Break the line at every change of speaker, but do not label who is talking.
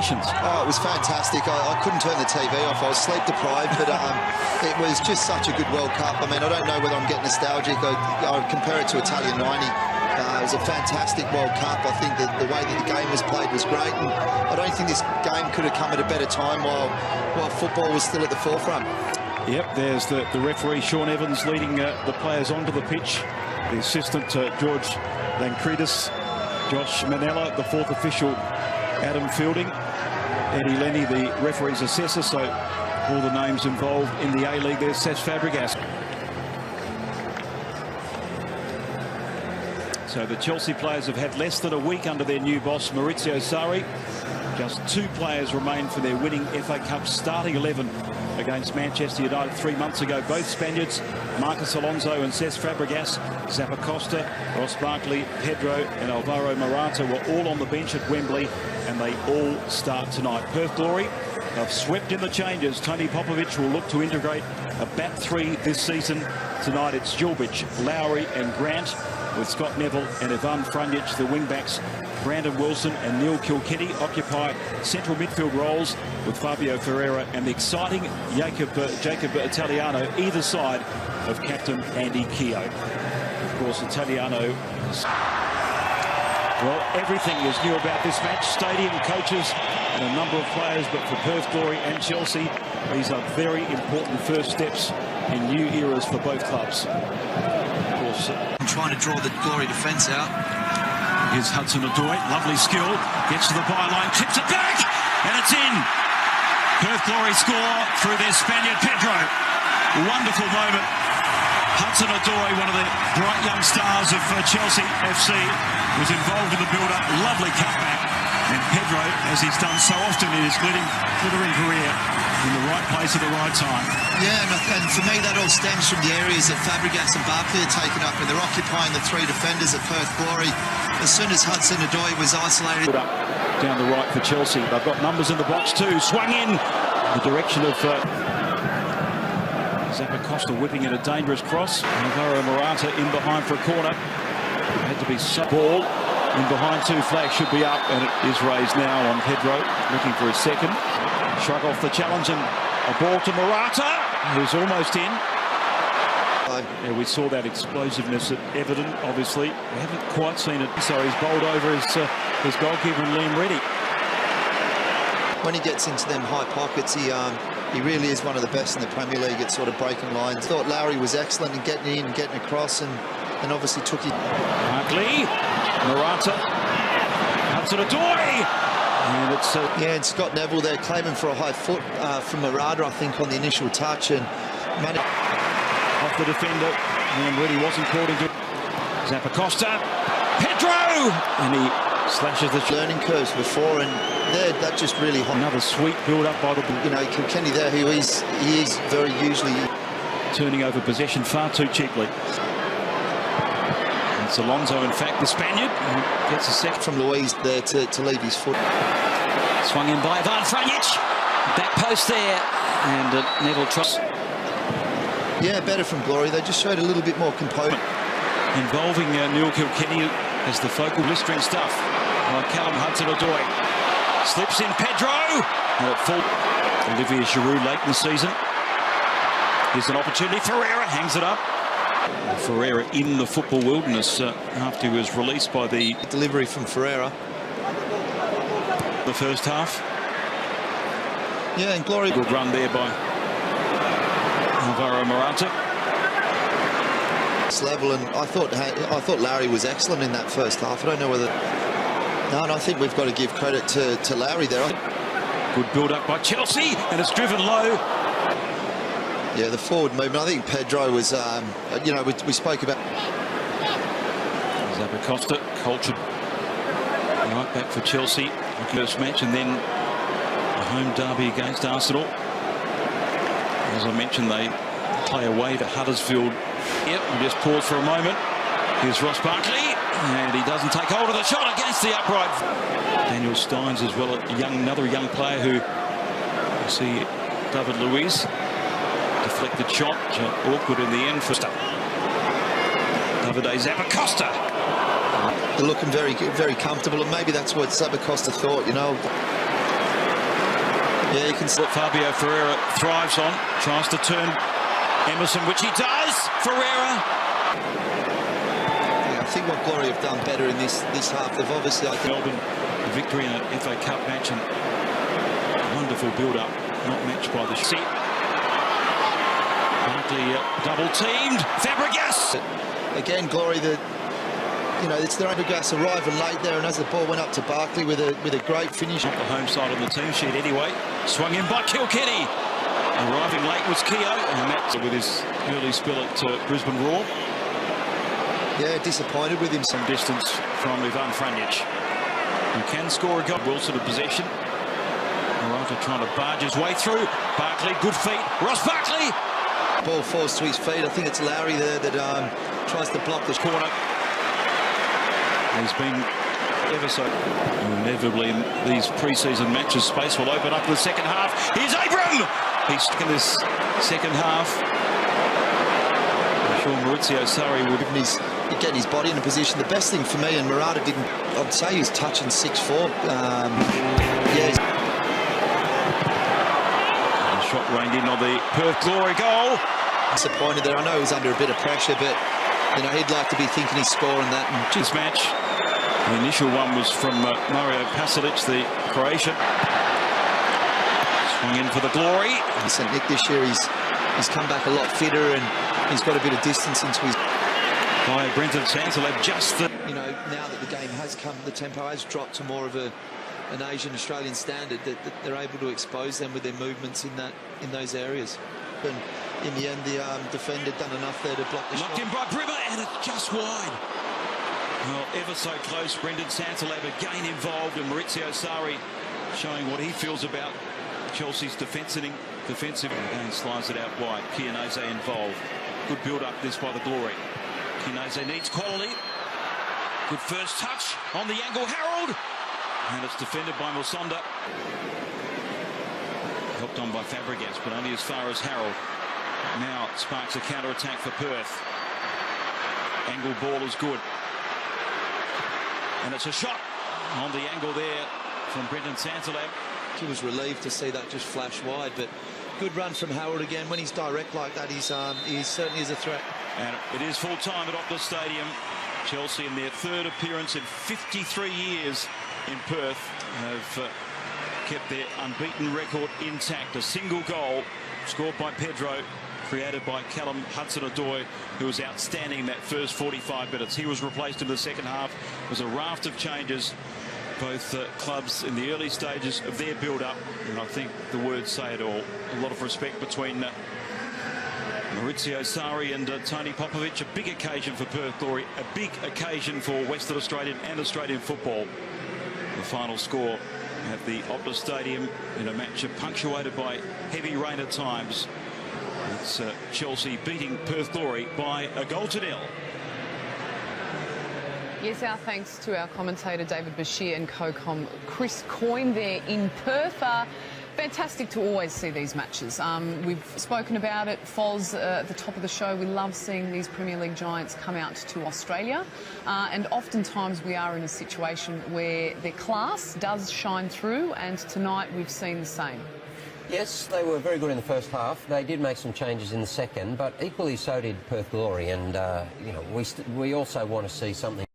celebrations.
Oh, it was fantastic. I couldn't turn the TV off. I was sleep deprived, but it was just such a good World Cup. I mean, I don't know whether I'm getting nostalgic. I compare it to Italian 90. It was a fantastic World Cup. I think that the way that the game was played was great, and I don't think this game could have come at a better time while football was still at the forefront.
Yep, there's the referee, Sean Evans, leading the players onto the pitch. The assistant, George Lankridis, Josh Manella, the fourth official, Adam Fielding, Eddie Lenny, the referee's assessor. So all the names involved in the A-League. There's Cesc Fabregas. So the Chelsea players have had less than a week under their new boss, Maurizio Sarri. Just 2 players remain for their winning FA Cup starting 11 against Manchester United 3 months ago. Both Spaniards, Marcos Alonso and Cesc Fabregas, Zappacosta, Ross Barkley, Pedro and Alvaro Morata were all on the bench at Wembley, and they all start tonight. Perth Glory have swept in the changes. Tony Popovic will look to integrate a back 3 this season. Tonight it's Djulbic, Lowry and Grant, with Scott Neville and Ivan Franjic, the wing-backs. Brandon Wilson and Neil Kilkenny occupy central midfield roles, with Fabio Ferreira and the exciting Jacob Italiano either side of captain Andy Keogh. Of course, Italiano, well, everything is new about this match. Stadium, coaches and a number of players, but for Perth Glory and Chelsea, these are very important first steps in new eras for both clubs. Of course,
trying to draw the Glory defence out.
Here's Hudson-Odoi, lovely skill, gets to the byline, tips it back, and it's in. Perth Glory score through their Spaniard Pedro. Wonderful moment. Hudson-Odoi, one of the bright young stars of Chelsea FC, was involved in the build-up. Lovely cutback. And Pedro, as he's done so often in his glittering career, in the right place at the right time.
Yeah, and for me that all stems from the areas that Fabregas and Barkley are taken up, and they're occupying the 3 defenders at Perth Glory. As soon as Hudson-Odoi was isolated.
Up down the right for Chelsea. They've got numbers in the box too. Swung in the direction of Zappacosta, whipping at a dangerous cross. Alvaro Morata in behind for a corner. Had to be ball in behind. 2 flags should be up, and it is raised now on Pedro, looking for a second. Shrug off the challenge, and a ball to Morata, who's almost in. Yeah, we saw that explosiveness evident, obviously. We haven't quite seen it. So he's bowled over his goalkeeper and Liam Reddy.
When he gets into them high pockets, he really is one of the best in the Premier League at sort of breaking lines. Thought Lowry was excellent in getting in, getting across, and obviously took his...
Barkley, Morata, Hudson-Odoi! And it's
yeah, and Scott Neville there claiming for a high foot from Morata, I think, on the initial touch, and
off the defender, and Reddy wasn't caught into Zappacosta, Pedro, and he slashes the
learning curves before, and there that just really hot.
Another sweet build up by the
Kilkenny there, who he is very usually
turning over possession far too cheaply. It's Alonso, in fact, the Spaniard, who gets a second
from Luiz there to leave his foot.
Swung in by Ivan Franjic, back post there, and Neville trusts.
Yeah, better from Glory. They just showed a little bit more composure.
Involving Neil Kilkenny as the focal, blistering stuff by Callum Hudson-Odoi. Slips in Pedro, and at full. Olivier Giroud late in the season. Here's an opportunity. Ferreira hangs it up. Ferreira in the football wilderness after he was released by the
delivery from Ferreira.
The first half.
Yeah, and Glory.
Good run there by Alvaro Morata.
This level, and I thought Larry was excellent in that first half. I don't know whether. No, and I think we've got to give credit to Larry there.
Good build up by Chelsea, and it's driven low.
Yeah, the forward movement. I think Pedro was, you know, we spoke about.
Zappacosta, cultured right back for Chelsea. First match, and then a home derby against Arsenal. As I mentioned, they play away to Huddersfield. Yep, we'll just pause for a moment. Here's Ross Barkley, and he doesn't take hold of the shot against the upright. Daniel Steins as well, another young player who you see David Luiz. Deflected shot, awkward in the end for Davide Zappacosta.
They're looking very, very comfortable, and maybe that's what Zappacosta thought, you know. Yeah, you can see
what Fabio Ferreira thrives on. Tries to turn Emerson, which he does. Ferreira.
Yeah, I think what Glory have done better in this half. They've obviously, I think,
Melbourne victory in an FA Cup match and wonderful build-up, not matched by the set. Barkley double-teamed. Fabregas.
Again, Glory, it's their Fabregas arriving late there, and as the ball went up to Barkley with a great finish.
Not the home side of the team sheet anyway. Swung in by Kilkenny. Arriving late was Keogh, and Matt with his early spill at Brisbane Roar.
Yeah, disappointed with him.
Some distance from Ivan Franjic, who can score a goal. Wilson in possession. Morata trying to barge his way through. Barkley, good feet. Ross Barkley.
Ball falls to his feet. I think it's Lowry there that tries to block the
corner. He's been ever so. Inevitably, in these pre-season matches, space will open up in the second half. Here's Abram. He's stuck in this second half. I'm sure Maurizio Sarri would
have getting his body in a position. The best thing for me, and Morata didn't, I'd say he was touching 6'4". Yeah.
The shot rained in on the Perth Glory goal.
Disappointed there. I know he was under a bit of pressure, but he'd like to be thinking he's scoring that. And
this match, the initial one was from Mario Pasalic, the Croatian. Swung in for the Glory.
St Nick this year, he's come back a lot fitter, and he's got a bit of distance into his.
By Brenton Sansalab, just the.
Now that the game has come, the tempo has dropped to more of an Asian Australian standard, that they're able to expose them with their movements in those areas. And in the end, the defender done enough there to block the
Knocked
shot.
in by Brimmer, and it's just wide. Well, ever so close. Brendan Sansalab again involved, and Maurizio Sarri showing what he feels about Chelsea's defensive. Again, slides it out wide. Chianese involved. Good build-up this by the Glory. Chianese needs quality. Good first touch on the angle. Harold. And it's defended by Musonda. Helped on by Fabregas, but only as far as Harold. Now it sparks a counter-attack for Perth. Angle ball is good. And it's a shot on the angle there from Brendan Sansalab.
He was relieved to see that just flash wide, but good run from Harold again. When he's direct like that, he certainly is a threat.
And it is full time at Optus Stadium. Chelsea, in their third appearance in 53 years in Perth, have kept their unbeaten record intact. A single goal scored by Pedro, created by Callum Hudson-Odoi, who was outstanding in that first 45 minutes. He was replaced in the second half. It was a raft of changes. Both clubs in the early stages of their build-up, and I think the words say it all. A lot of respect between Maurizio Sarri and Tony Popovic. A big occasion for Perth Glory, a big occasion for Western Australian and Australian football. The final score at the Optus Stadium in a match punctuated by heavy rain at times. It's Chelsea beating Perth Glory by a goal to nil.
Yes, our thanks to our commentator David Bashir and co-com Chris Coyne there in Perth. Fantastic to always see these matches. We've spoken about it, Foz, at the top of the show. We love seeing these Premier League giants come out to Australia. And oftentimes we are in a situation where their class does shine through, and tonight we've seen the same.
Yes, they were very good in the first half. They did make some changes in the second, but equally so did Perth Glory. And, we also want to see something